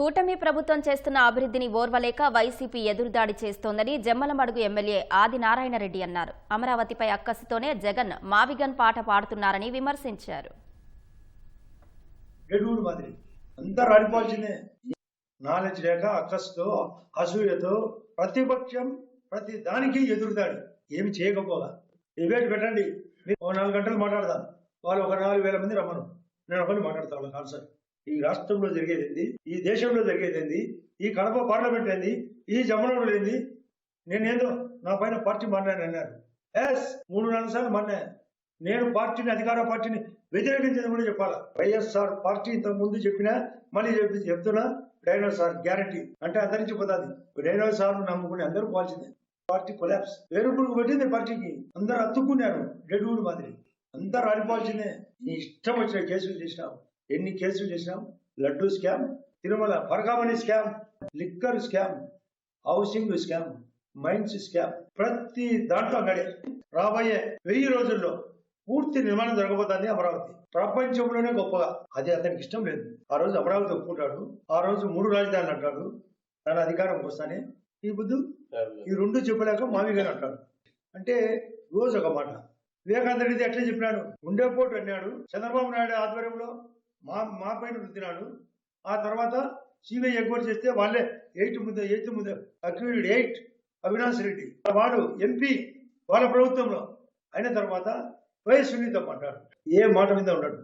కూటమి ప్రభుత్వం చేస్తున్న అభివృద్ధిని ఓర్వలేక వైసీపీ ఎదురుదాడి చేస్తోందని జమ్మలమడుగు ఎమ్మెల్యే ఆదినారాయణరెడ్డి అన్నారు. అమరావతిపై అక్కసుతోనే జగన్ మావిగన్ పాట పాడుతున్నారని విమర్శించారు. నాలెడ్జ్ లేక అక్కసుతో అసూయతో ప్రతిపక్షం ప్రతి దానికి ఎదురుదాడి ఏమి చేయకపోగా డిబేట్ పెట్టండి. మీరు 4 గంటలు మాట్లాడదాం, వాళ్ళు ఒక 4,000 మంది రమ్మను, నేను ఒకరిని మాట్లాడతాను. ఆన్సర్ ఈ రాష్ట్రంలో జరిగేది ఏంది, ఈ దేశంలో జరిగేది ఏంది, ఈ కడప పార్లమెంట్ ఏంది, ఈ జమ్మనోడు ఏంది, నేనేందో నా పైన పార్టీ మాట్లాడి అన్నారు. 3-4 సార్లు మాట్లాడా. నేను పార్టీని, అధికార పార్టీని వ్యతిరేకించేది కూడా చెప్పాలా. వైఎస్ఆర్ పార్టీ ఇంతకు ముందు చెప్పినా మళ్ళీ చెప్తున్నా, డైనోసార్ గ్యారంటీ అంటే అందరించి పోతుంది. డైనోసార్ నమ్ముకుని అందరూ పోవాల్సిందే. పార్టీ కొలాప్స్ వేరుపుడుకు పెట్టింది. పార్టీకి అందరూ అత్తుకున్నారు. డెడ్వుడ్ మాదిరి అందరూ ఆడిపోవాల్సిందే. నీ ఇష్టం వచ్చిన కేసులు చేసినావు. ఎన్ని కేసులు చేసినావు? Laddoo scam, Tirumala Parakamani scam, liquor scam, housing scam, mines scam, ప్రతి దాంట్లో గడే. రాబోయే 1000 రోజుల్లో పూర్తి నిర్మాణం జరగబోతుంది అమరావతి. ప్రపంచంలోనే గొప్పగా. అది అతనికి ఇష్టం లేదు. ఆ రోజు అమరావతి ఒప్పుకుంటాడు, ఆ రోజు 3 రాజధానులు అంటాడు. తన అధికారం వస్తానే ఈ బుద్ధు ఈ 2 చెప్పలేక మావిగాని అంటాడు. అంటే రోజు ఒక మాట. వివేకానంద రెడ్డి ఎట్లా చెప్పినాడు, ఉండేపోటు అన్నాడు. చంద్రబాబు నాయుడు ఆధ్వర్యంలో మా పైన రుద్దినాడు. ఆ తర్వాత సిబిఐ ఎగ్వర్ చేస్తే వాళ్ళే 8 అక్యూజ్డ్ 8 అవినాష్ రెడ్డి వాడు ఎంపీ వాళ్ళ ప్రభుత్వంలో అయిన తర్వాత వైఎస్ సునీత అంటాడు. ఏ మాట మీద ఉన్నాడు.